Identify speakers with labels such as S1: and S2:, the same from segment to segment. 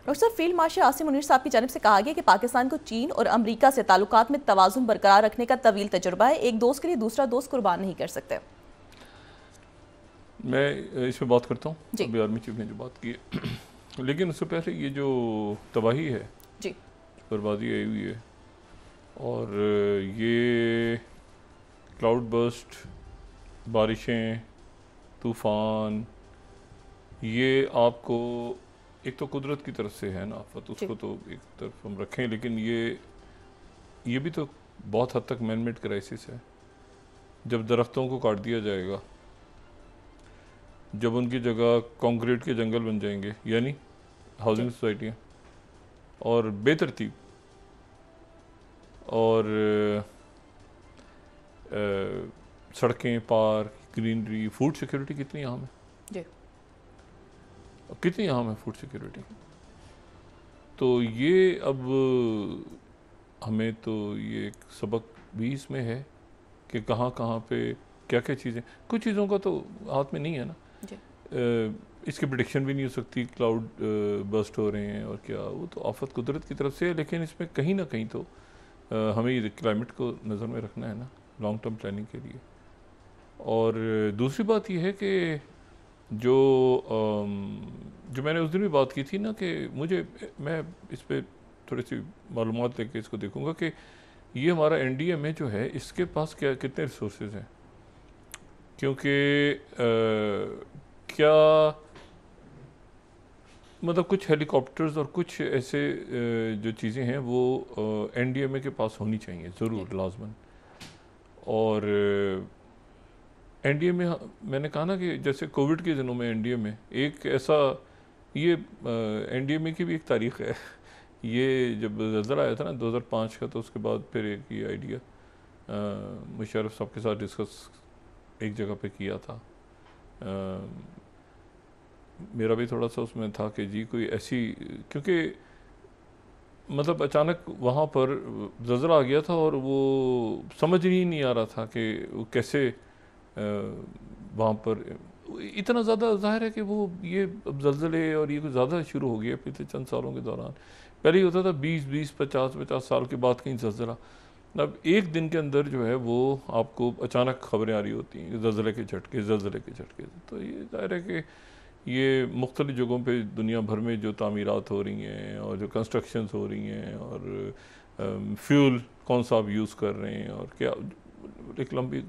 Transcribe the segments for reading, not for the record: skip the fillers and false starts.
S1: Doctor साहब, field marshal Asim Munir साहब की जानिब से कहा गया कि पाकिस्तान को चीन और अमरीका से ताल्लुकात में तवाज़ुन बरकरार रखने का तवील तजुर्बा है, एक दोस्त के लिए दूसरा दोस्त कुर्बान नहीं कर सकते।
S2: मैं इस पर बात करता हूँ,
S1: जी
S2: अभी आर्मी चीफ ने जो बात की है लेकिन उससे पहले ये जो तबाही है,
S1: जी,
S2: बर्बादी आई हुई है, और ये क्लाउड बर्स्ट, बारिशें, तूफ़ान, ये आपको एक तो कुदरत की तरफ से है ना आफत, उसको तो एक तरफ हम रखें, लेकिन ये भी तो बहुत हद तक मैन मेड क्राइसिस है। जब दरख्तों को काट दिया जाएगा, जब उनकी जगह कंक्रीट के जंगल बन जाएंगे, यानी हाउसिंग सोसाइटियाँ, और बेतरतीब और सड़कें, पार्क, ग्रीनरी, फूड सिक्योरिटी कितनी अहम है
S1: जी,
S2: कितनी अहम है फूड सिक्योरिटी। तो ये अब हमें तो ये एक सबक भी इसमें है कि कहाँ कहाँ पे क्या क्या चीज़ें, कुछ चीज़ों का तो हाथ में नहीं है ना
S1: जी।
S2: इसकी प्रिडिक्शन भी नहीं हो सकती, क्लाउड बर्स्ट हो रहे हैं और क्या, वो तो आफत कुदरत की तरफ से है, लेकिन इसमें कहीं ना कहीं तो हमें ये क्लाइमेट को नज़र में रखना है ना लॉन्ग टर्म प्लानिंग के लिए। और दूसरी बात ये है कि जो जो मैंने उस दिन भी बात की थी ना कि मैं इस पर थोड़ी सी मालूमात लेके इसको देखूंगा कि ये हमारा एनडीए में जो है इसके पास क्या कितने रिसोर्सेज हैं, क्योंकि क्या मतलब कुछ हेलीकॉप्टर्स और कुछ ऐसे जो चीज़ें हैं वो एनडीएमए के पास होनी चाहिए ज़रूर लाजमन। और एनडीए में मैंने कहा ना कि जैसे कोविड के दिनों में एनडीए में एक ऐसा, ये एनडीए में की भी एक तारीख है ये जब ज़ल्ज़ला आया था ना 2005 का, तो उसके बाद फिर एक ये आइडिया मुशर्रफ साहब के साथ डिस्कस एक जगह पे किया था। मेरा भी थोड़ा सा उसमें था कि जी कोई ऐसी, क्योंकि मतलब अचानक वहाँ पर ज़ल्ज़ला आ गया था और वो समझ ही नहीं आ रहा था कि वो कैसे वहाँ पर इतना ज़्यादा ज़ाहिर है कि वो ये अब ज़ल्ज़ले और ये कुछ ज़्यादा शुरू हो गया पिछले चंद सालों के दौरान। पहले ही होता था 20-50 साल के बाद कहीं ज़ल्ज़ला, अब एक दिन के अंदर जो है वो आपको अचानक खबरें आ रही होती हैं ज़ल्ज़ले के झटके, ज़ल्ज़ले के झटके। तो ये ज़ाहिर है कि ये मुख्तलिफ़ जगहों पे दुनिया भर में जो तामीरात हो रही हैं और जो कंस्ट्रक्शंस हो रही हैं और फ्यूल कौन सा आप यूज़ कर रहे हैं और क्या, एक लंबी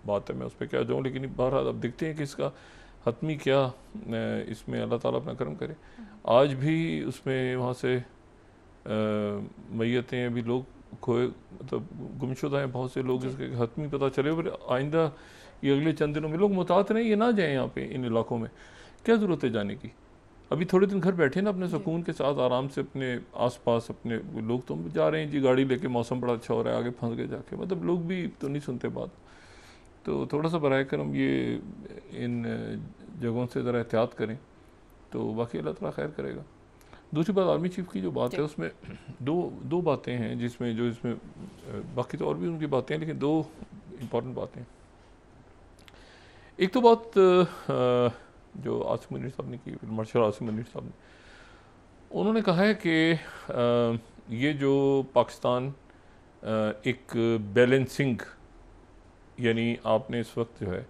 S2: बात है, मैं उस पर क्या जाऊँ, लेकिन बहरहाल अब देखते हैं कि इसका हतमी क्या इसमें अल्लाह ताला अपना करम करे। आज भी उसमें वहाँ से मैयतें अभी लोग खोए, मतलब गुमशुदा हैं बहुत से लोग, इसके हतमी पता चले, पर आइंदा ये अगले चंद दिनों में लोग मुतात नहीं, ये ना जाएँ यहाँ पे इन इलाकों में, क्या ज़रूरत है जाने की। अभी थोड़े दिन घर बैठे ना अपने सुकून के साथ आराम से, अपने आसपास अपने लोग तो जा रहे हैं जी गाड़ी लेके, मौसम बड़ा अच्छा हो रहा है, आगे फंस गए जाके, मतलब लोग भी तो नहीं सुनते बात। तो थोड़ा सा बराए करम ये इन जगहों से ज़रा एहतियात करें तो बाकी अल्लाह ताला खैर करेगा। दूसरी बात आर्मी चीफ की जो बात है उसमें दो बातें हैं जिसमें जो इसमें बाकी तो और भी उनकी बातें हैं, लेकिन दो इम्पॉर्टेंट बातें हैं। एक तो बात जो आसिम मुनीर साहब ने की, मार्शल आसिम मुनीर साहब ने, उन्होंने कहा है कि ये जो पाकिस्तान एक बैलेंसिंग, यानी आपने इस वक्त जो है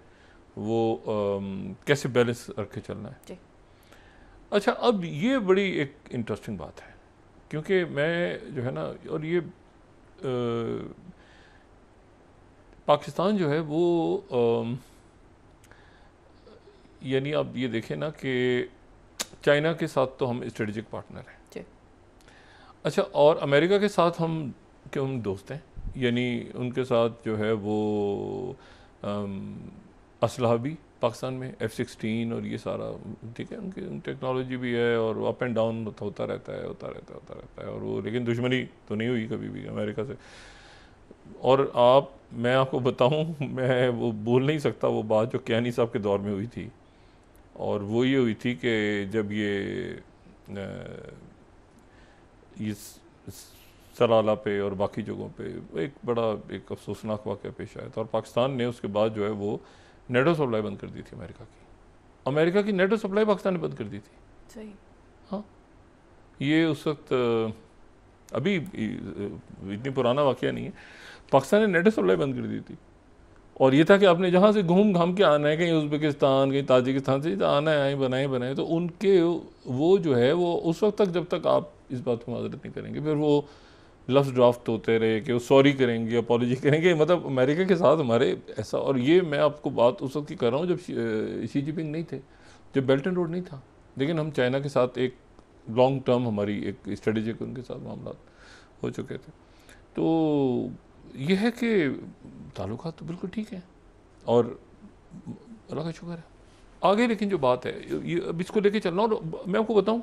S2: वो कैसे बैलेंस रख के चलना है। अच्छा, अब ये बड़ी एक इंटरेस्टिंग बात है, क्योंकि मैं जो है ना, और ये पाकिस्तान जो है वो यानी आप ये देखें ना कि चाइना के साथ तो हम स्ट्रेटजिक पार्टनर हैं, अच्छा, और अमेरिका के साथ हम दोस्त हैं, यानी उनके साथ जो है वो असलहा भी पाकिस्तान में F-16 और ये सारा, ठीक है, उनकी टेक्नोलॉजी भी है और अप एंड डाउन होता रहता है और वो, लेकिन दुश्मनी तो नहीं हुई कभी भी अमेरिका से। और मैं आपको बताऊं, मैं वो भूल नहीं सकता वो बात जो कियानी साहब के दौर में हुई थी, और वो ये हुई थी कि जब ये सलाला पे और बाकी जगहों पे एक बड़ा एक अफसोसनाक वाक़या पेश आया था, और पाकिस्तान ने उसके बाद जो है वो नेटो सप्लाई बंद कर दी थी अमेरिका की नेटो सप्लाई पाकिस्तान ने बंद कर दी थी।
S1: सही।
S2: हाँ, ये उस वक्त अभी इतनी पुराना वाकया नहीं है, पाकिस्तान ने नेट सप्लाई बंद कर दी थी। और ये था कि आपने जहाँ से घूम घाम के आना है, कहीं उज़्बेकिस्तान कहीं ताजिकिस्तान से आना है, आए बनाए तो उनके वो जो है वो उस वक्त तक, जब तक आप इस बात पर माजरत नहीं करेंगे, फिर वो लफ्ज़ ड्राफ्ट होते रहे कि वो सॉरी करेंगे, अपॉलॉजी करेंगे, मतलब अमेरिका के साथ हमारे ऐसा। और ये मैं आपको बात उस वक्त की कर रहा हूँ जब शी जिनपिंग नहीं थे, जब बेल्ट एंड रोड नहीं था, लेकिन हम चाइना के साथ एक लॉन्ग टर्म हमारी एक स्ट्रेटेजिक उनके साथ मामला हो चुके थे। तो ये है कि ताल्लुकात तो बिल्कुल ठीक है और अल्लाह का शुक्र है आगे। लेकिन जो बात है ये अब इसको लेके चलना, और मैं आपको बताऊं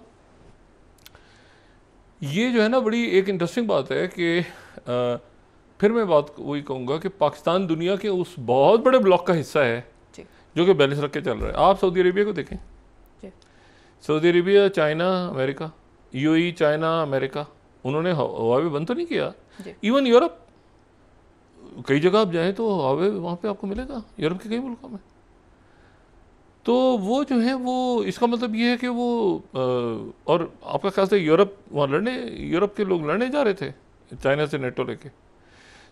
S2: ये जो है ना बड़ी एक इंटरेस्टिंग बात है कि फिर मैं बात वही कहूँगा कि पाकिस्तान दुनिया के उस बहुत बड़े ब्लॉक का हिस्सा है जो कि बैलेंस रख के चल रहा है। आप सऊदी अरेबिया को देखें, Saudi Arabia, China, America, UAE, China, America, उन्होंने हवाई बंद तो नहीं किया। इवन यूरोप, कई जगह आप जाएं तो हवाई वहाँ पे आपको मिलेगा, यूरोप के कई मुल्कों में। तो वो जो है वो इसका मतलब ये है कि वो और आपका ख्याल से यूरोप वहाँ यूरोप के लोग लड़ने जा रहे थे चाइना से नेटो लेके।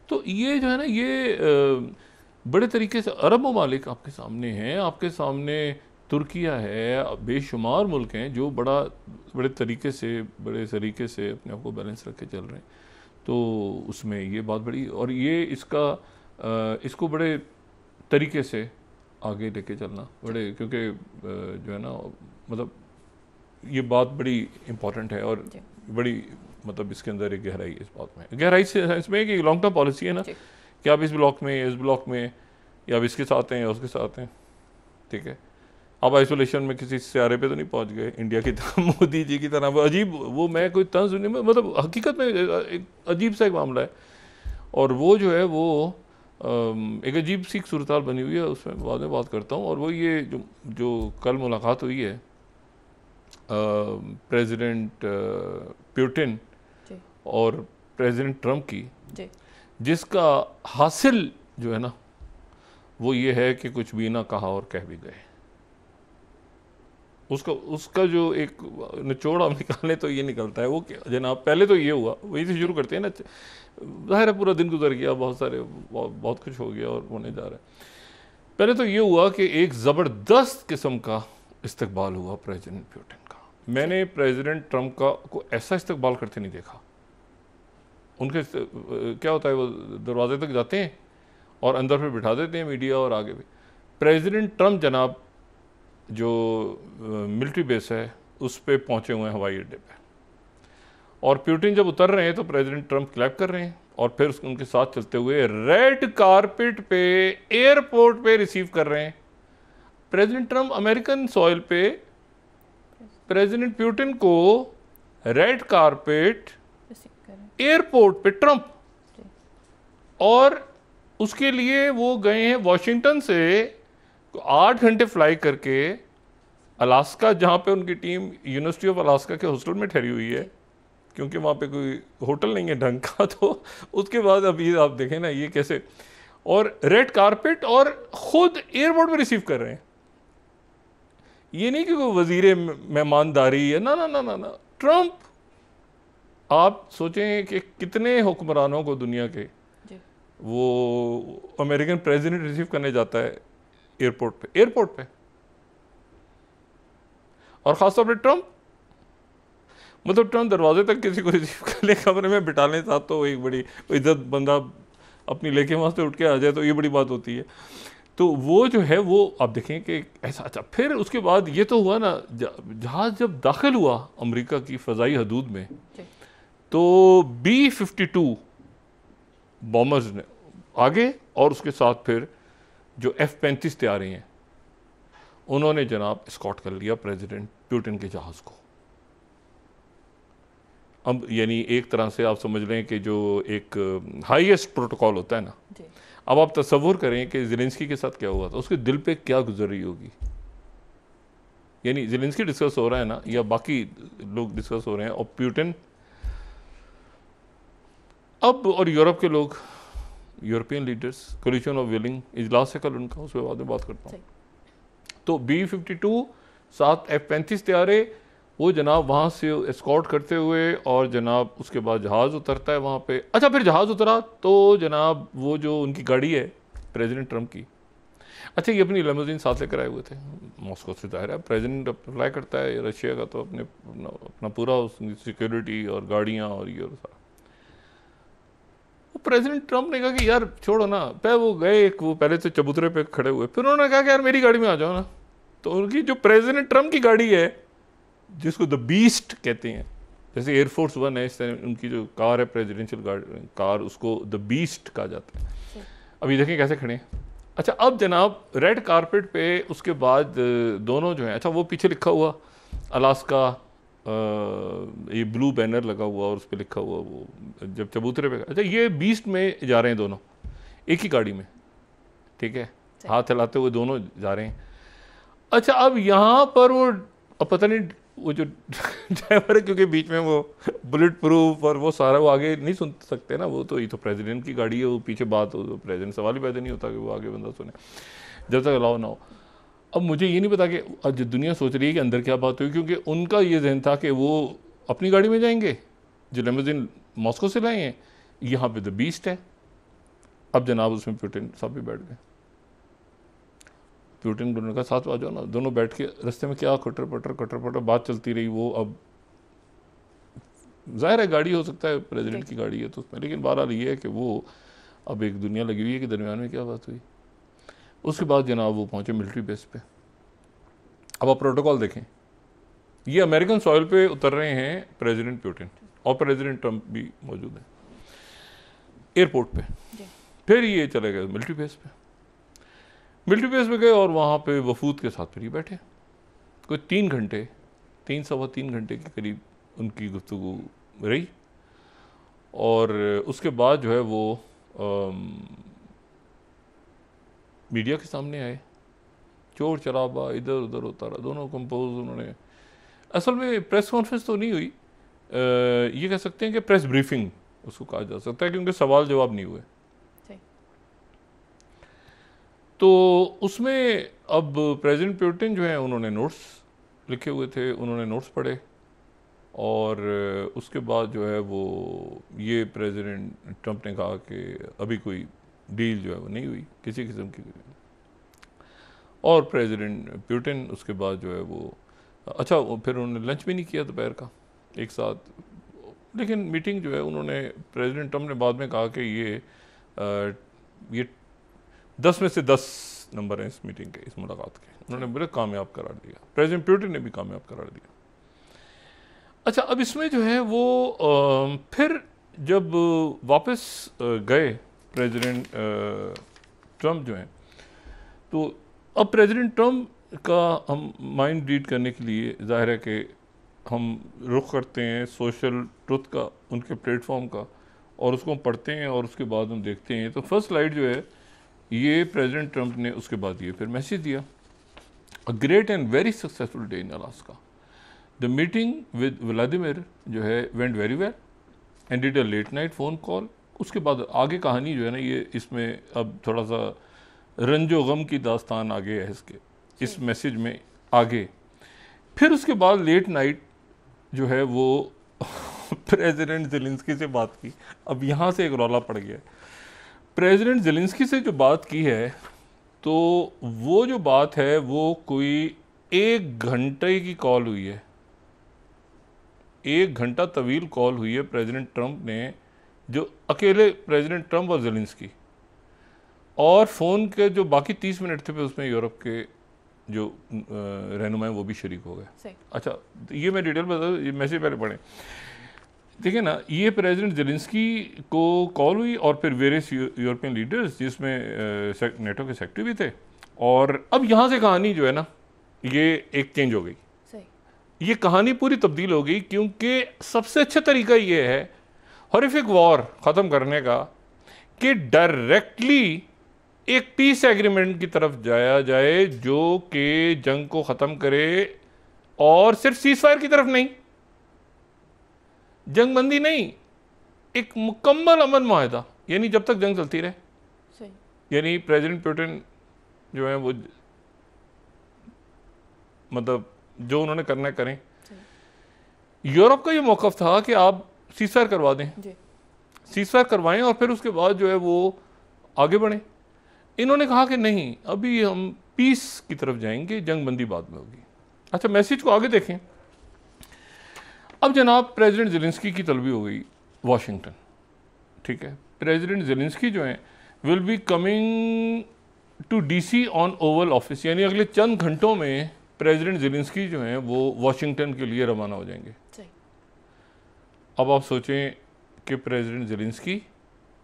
S2: तो ये जो है ना ये बड़े तरीके से अरब ममालिक आपके सामने हैं, आपके सामने तुर्किया है, बेशुमार मुल्क हैं जो बड़े तरीके से अपने आप को बैलेंस रख के चल रहे हैं। तो उसमें ये बात बड़ी, और ये इसको बड़े तरीके से आगे लेके चलना बड़े, क्योंकि जो है ना मतलब ये बात बड़ी इम्पॉर्टेंट है और बड़ी मतलब इसके अंदर एक गहराई इस बात में, गहराई से इसमें कि लॉन्ग टर्म पॉलिसी है ना कि आप इस ब्लॉक में या आप इसके साथ हैं या उसके साथ हैं, ठीक है। आप आइसोलेशन में किसी सियारे पे तो नहीं पहुंच गए इंडिया की तरह, मोदी जी की तरह। वो अजीब, वो मैं कोई तंज नहीं, मतलब हकीकत में एक अजीब सा एक मामला है। और वो जो है वो एक अजीब सी सूरत हाल बनी हुई है, उसमें बाद में बात करता हूँ। और वो ये जो कल मुलाकात हुई है प्रेसिडेंट पुतिन और प्रेसिडेंट ट्रंप की, जिसका हासिल जो है ना वो ये है कि कुछ भी ना कहा और कह भी गए। उसका जो एक निचोड़ हम निकालें तो ये निकलता है वो कि जनाब पहले तो ये हुआ, वही से शुरू करते हैं ना, जाहिर है पूरा दिन गुजर गया, बहुत कुछ हो गया और होने जा रहा है। पहले तो ये हुआ कि एक ज़बरदस्त किस्म का इस्तकबाल हुआ प्रेसिडेंट पुतिन का। मैंने प्रेसिडेंट ट्रंप को ऐसा इस्तकबाल करते नहीं देखा। उनके क्या होता है, वो दरवाजे तक जाते हैं और अंदर फिर बिठा देते हैं मीडिया और आगे भी। प्रेसिडेंट ट्रंप जनाब जो मिलिट्री बेस है उस पे पहुंचे हुए हैं हवाई अड्डे पे, और पुतिन जब उतर रहे हैं तो प्रेसिडेंट ट्रंप क्लैप कर रहे हैं और फिर उनके साथ चलते हुए रेड कारपेट पे एयरपोर्ट पे रिसीव कर रहे हैं। प्रेसिडेंट ट्रंप अमेरिकन सॉइल पे प्रेसिडेंट पुतिन को रेड कारपेट एयरपोर्ट पे ट्रंप, और उसके लिए वो गए हैं वॉशिंगटन से 8 घंटे फ्लाई करके अलास्का, जहाँ पे उनकी टीम यूनिवर्सिटी ऑफ अलास्का के हॉस्टल में ठहरी हुई है क्योंकि वहाँ पे कोई होटल नहीं है ढंग का। तो उसके बाद अभी आप देखें ना ये कैसे, और रेड कारपेट और खुद एयरपोर्ट में रिसीव कर रहे हैं। ये नहीं कि कोई वजीर मेहमानदारी है, ना ना ना ना ना, ट्रंप। आप सोचें कि कितने हुक्मरानों को दुनिया के वो अमेरिकन प्रेसिडेंट रिसीव करने जाता है एयरपोर्ट पे और खासतौर पे ट्रंप। मतलब ट्रंप दरवाजे तक किसी को रिसीव कर ले, कमरे में बिठा लें साथ, तो एक बड़ी इज्जत बंदा अपनी लेके वहाँ से उठ के आ जाए तो ये बड़ी बात होती है। तो वो जो है वो आप देखें कि ऐसा। अच्छा, फिर उसके बाद ये तो हुआ ना, जहाज जब दाखिल हुआ अमेरिका की फ़ज़ाई हदूद में तो B-52 बॉम्बर्स ने आगे, और उसके साथ फिर जो F-35 तैयार हैं उन्होंने जनाब स्कॉट कर लिया प्रेसिडेंट पुतिन के जहाज़ को। अब यानी एक तरह से आप समझ लें कि जो एक हाईएस्ट प्रोटोकॉल होता है ना, अब आप तसव्वुर करें कि ज़ेलेंस्की के साथ क्या हुआ था, उसके दिल पे क्या गुजर रही होगी। यानी ज़ेलेंस्की डिस्कस हो रहा है ना, या बाकी लोग डिस्कस हो रहे हैं, और पुतिन अब, और यूरोप के लोग, European leaders, collision of willing इजलास है कल उनका, उस पर बाद में बात करता हूँ। तो B-52 साथ F-35 तैयारे, वो जनाब वहाँ से एस्कॉर्ट करते हुए और जनाब उसके बाद जहाज़ उतरता है वहाँ पे। अच्छा, फिर जहाज़ उतरा तो जनाब वो जो उनकी गाड़ी है प्रेसिडेंट ट्रम्प की, अच्छा ये अपनी लेमोजीन साथ लेकर आए हुए थे मॉस्को से। जाहिर है प्रेसिडेंट अप्लाई करता है रशिया का तो अपना पूरा उसकी सिक्योरिटी और गाड़ियाँ और ये और सारा। वो प्रेसिडेंट ट्रम्प ने कहा कि यार छोड़ो ना, पे वो गए वो पहले तो चबूतरे पे खड़े हुए, फिर उन्होंने कहा कि यार मेरी गाड़ी में आ जाओ ना। तो उनकी जो प्रेसिडेंट ट्रम्प की गाड़ी है जिसको द बीस्ट कहते हैं, जैसे एयरफोर्स वन है इस तरह उनकी जो कार है प्रेसिडेंशियल कार, उसको द बीस्ट कहा जाता है। अभी देखें कैसे खड़े हैं। अच्छा अब जनाब रेड कारपेट पे उसके बाद दोनों जो हैं, अच्छा वो पीछे लिखा हुआ अलास्का, ये ब्लू बैनर लगा हुआ और उस पर लिखा हुआ वो जब चबूतरे पे, अच्छा ये बीस्ट में जा रहे हैं दोनों एक ही गाड़ी में, ठीक है, हाथ हिलाते हुए दोनों जा रहे हैं। अच्छा अब यहाँ पर वो अब पता नहीं वो जो ड्राइवर है क्योंकि बीच में वो बुलेट प्रूफ और वो सारा वो आगे नहीं सुन सकते ना, वो तो ये तो प्रेसिडेंट की गाड़ी है, वो पीछे बात हो तो प्रेसिडेंट सवाल ही पैदा नहीं होता कि वो आगे बंदा सुने जब तक अलाउ ना हो। अब मुझे ये नहीं पता कि आज दुनिया सोच रही है कि अंदर क्या बात हुई, क्योंकि उनका ये जहन था कि वो अपनी गाड़ी में जाएंगे जो लेमोजिन मॉस्को से लाए हैं, यहाँ पे द बीस्ट है। अब जनाब उसमें पुतिन साहब भी बैठ गए, पुतिन दोनों का साथ आ जाओ ना, दोनों बैठ के रास्ते में क्या खटर पटर बात चलती रही। वो अब जाहिर है गाड़ी हो सकता है प्रेसिडेंट की गाड़ी है तो उसमें, लेकिन बहरहाल ये है कि वो अब एक दुनिया लगी हुई है कि दरमियान में क्या बात हुई। उसके बाद जनाब वो पहुंचे मिलिट्री बेस पे। अब आप प्रोटोकॉल देखें, ये अमेरिकन सॉइल पे उतर रहे हैं प्रेसिडेंट पुतिन और प्रेसिडेंट ट्रंप भी मौजूद है एयरपोर्ट पे। फिर ये चले गए मिलिट्री बेस पे, मिलिट्री बेस पे गए और वहाँ पे वफूद के साथ फिर ये बैठे कोई 3 घंटे 3-3.25 घंटे के करीब उनकी गुफ्तगू रही। और उसके बाद जो है वो मीडिया के सामने आए, चोर चराबा इधर उधर होता रहा, दोनों कंपोज उन्होंने, असल में प्रेस कॉन्फ्रेंस तो नहीं हुई, ये कह सकते हैं कि प्रेस ब्रीफिंग उसको कहा जा सकता है क्योंकि सवाल जवाब नहीं हुए। तो उसमें अब प्रेसिडेंट पुतिन जो है उन्होंने नोट्स लिखे हुए थे, उन्होंने नोट्स पढ़े और उसके बाद जो है वो ये प्रेसिडेंट ट्रंप ने कहा कि अभी कोई डील जो है वो नहीं हुई किसी किस्म की। और प्रेसिडेंट पुतिन उसके बाद जो है वो अच्छा फिर उन्होंने लंच भी नहीं किया दोपहर का एक साथ, लेकिन मीटिंग जो है उन्होंने प्रेसिडेंट ट्रंप ने बाद में कहा कि ये 10 में से 10 नंबर हैं इस मीटिंग के, इस मुलाकात के, उन्होंने बड़े कामयाब करार दिया, प्रेसिडेंट पुतिन ने भी कामयाब करार दिया। अच्छा अब इसमें जो है वो फिर जब वापस गए प्रेसिडेंट ट्रंप जो हैं, तो अब प्रेसिडेंट ट्रंप का हम माइंड रीड करने के लिए जाहिर है कि हम रुख करते हैं सोशल ट्रुथ का, उनके प्लेटफॉर्म का, और उसको हम पढ़ते हैं और उसके बाद हम देखते हैं। तो फर्स्ट स्लाइड जो है ये प्रेसिडेंट ट्रंप ने उसके बाद ये फिर मैसेज दिया, a great and very successful day in Alaska, the meeting with Vladimir जो है went very well and did a late night phone call. उसके बाद आगे कहानी जो है ना ये इसमें अब थोड़ा सा रंजो गम की दास्तान आगे है इसके इस मैसेज में आगे। फिर उसके बाद लेट नाइट जो है वो प्रेसिडेंट ज़ेलेंस्की से बात की। अब यहाँ से एक रौला पड़ गया, प्रेसिडेंट ज़ेलेंस्की से जो बात की है तो वो जो बात है वो कोई 1 घंटे की कॉल हुई है, 1 घंटा तवील कॉल हुई है प्रेसिडेंट ट्रंप ने, जो अकेले प्रेसिडेंट ट्रंप और ज़ेलेंस्की, और फ़ोन के जो बाकी 30 मिनट थे उसमें यूरोप के जो रहनुमा वो भी शरीक हो गए। अच्छा ये मैं डिटेल बता, ये मैसेज पहले पढ़ें, देखिए ना, ये प्रेसिडेंट ज़ेलेंस्की को कॉल हुई और फिर वेरियस यूरोपियन लीडर्स जिसमें नेटो के सेक्रेटरी भी थे। और अब यहाँ से कहानी जो है ना ये एक चेंज हो गई, ये कहानी पूरी तब्दील हो गई, क्योंकि सबसे अच्छा तरीका ये है हॉरिफिक वॉर ख़त्म करने का कि डायरेक्टली एक पीस एग्रीमेंट की तरफ जाया जाए जो कि जंग को ख़त्म करे, और सिर्फ सीज़फायर की तरफ नहीं, जंगबंदी नहीं, एक मुकम्मल अमन मुआहदा, यानी जब तक जंग चलती रहे। यानी प्रेसिडेंट पुतिन जो है वो मतलब जो उन्होंने करना करें, यूरोप का ये मौक़िफ़ था कि आप सीज़फायर करवा दें, सीज़फायर करवाएं और फिर उसके बाद जो है वो आगे बढ़ें। इन्होंने कहा कि नहीं, अभी हम पीस की तरफ जाएंगे, जंग बंदी बाद में होगी। अच्छा, मैसेज को आगे देखें। अब जनाब प्रेसिडेंट ज़ेलेंस्की की तलबी हो गई वाशिंगटन, ठीक है। प्रेसिडेंट ज़ेलेंस्की जो हैं will be coming to DC on Oval Office, यानी अगले चंद घंटों में प्रेसिडेंट ज़ेलेंस्की जो हैं वो वाशिंगटन के लिए रवाना हो जाएंगे। अब आप सोचें कि प्रेसिडेंट ज़ेलेंस्की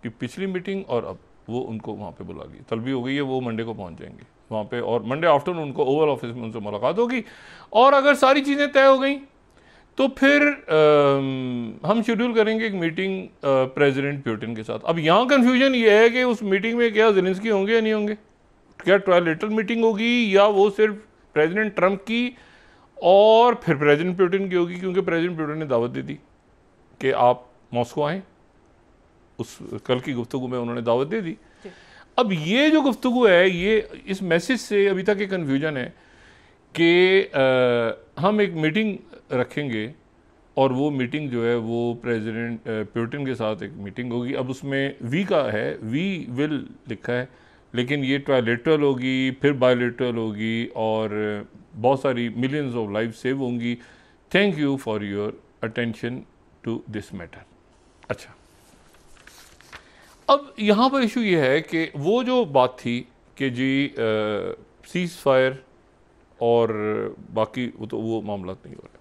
S2: की पिछली मीटिंग और अब वो उनको वहाँ पे बुला ली, तलबी हो गई है, वो मंडे को पहुँच जाएंगे वहाँ पे और मंडे आफ्टरनून उनको ओवल ऑफिस में उनसे मुलाकात होगी। और अगर सारी चीज़ें तय हो गई तो फिर हम शेड्यूल करेंगे एक मीटिंग प्रेसिडेंट पुतिन के साथ। अब यहाँ कन्फ्यूजन ये है कि उस मीटिंग में क्या ज़ेलेंस्की होंगे या नहीं होंगे, क्या ट्रायलेटरल मीटिंग होगी या वो सिर्फ प्रेसिडेंट ट्रंप की और फिर प्रेसिडेंट पुतिन की होगी, क्योंकि प्रेसिडेंट पुतिन ने दावत दे दी कि आप मॉस्को आएँ। उस कल की गुफ्तगू में उन्होंने दावत दे दी। अब ये जो गुफ्तगू है, ये इस मैसेज से अभी तक एक कन्फ्यूजन है कि हम एक मीटिंग रखेंगे और वो मीटिंग जो है वो प्रेसिडेंट पुतिन के साथ एक मीटिंग होगी। अब उसमें वी का है, वी विल लिखा है, लेकिन ये ट्रायलेटरल होगी, फिर बायलेटरल होगी और बहुत सारी मिलियंस ऑफ लाइफ सेव होंगी। Thank you for your attention to this matter. अच्छा, अब यहाँ पर इशू ये है कि वो जो बात थी कि जी सीज़ फायर और बाकी वो मामला नहीं हो रहा है।